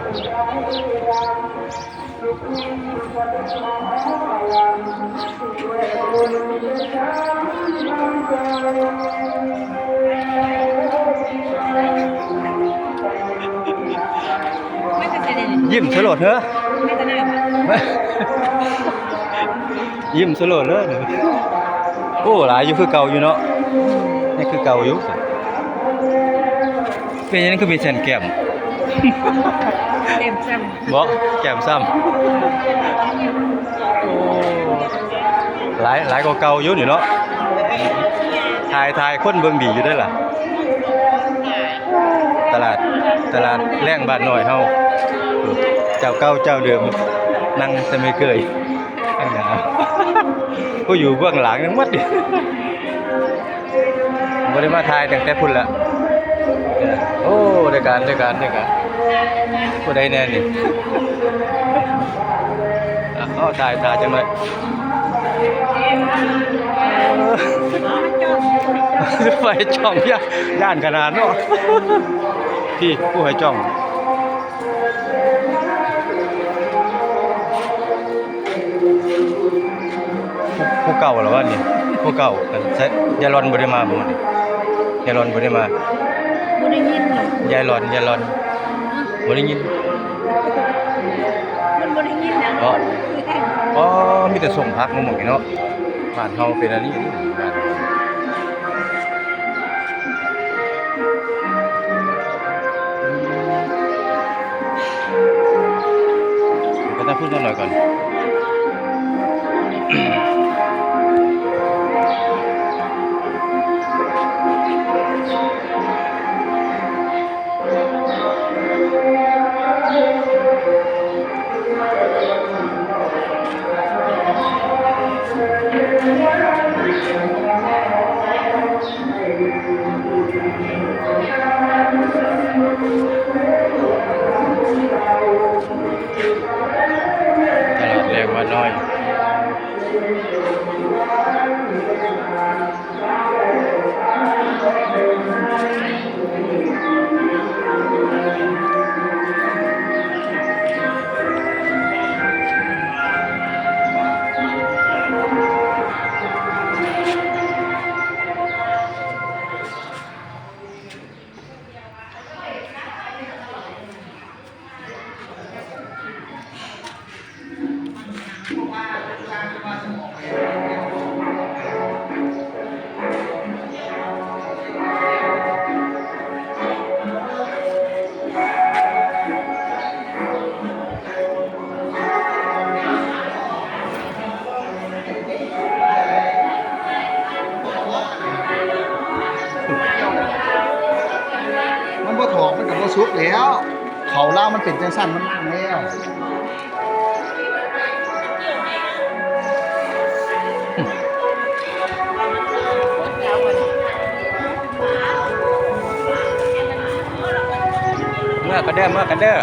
ยิ้มสลดเหรอยิ้มสลดเลยโอ้หลายอยู่คือเก่าอยู่เนาะนี่คือเก่าอยู่เป็นยังไงคือมีแสนแก้มซ้ำบ่แก้มซ้ำโอ้หลายกว่าเก่าอยู่นี่เนาะถ่ายคนเบิ่งดีอยู่ด้วยล่ะตลาดแรงบ้านน้อยเฮาเจ้าเก่าเจ้าเดิมนั่งจะไม่เคยก็อยู่เบื้องหลังทั้งหมดดิบ่ได้มาถ่ายตั้งแต่พุ่นละโอ้ได้การผู้ใดแน่นี่เอาถ่ายจังเลยไฟจ้องย่านขนาดเนาะพี่ผู้ให้จ้องผู้เก่าหรอวะนี่ผู้เก่าใช่ยายรอนบ่ได้มาบ่นี่ยายรอนบ่ได้มาบ่ได้ยินยายรอนบ่ได้ยินมันบ่ได้ยินนะอ๋อมีแต่ส่งพักมาหมดเนาะบ้านเฮาเป็นอันนี้ก็ต้องพูดหน่อยก่อนตลาดแรงว่าน้อยมันบ่ถอกมันก็บ่สุกแล้วเขาเล่ามันเป็นจังซั่นมันล่างแล้วเมื่อกันเด้อ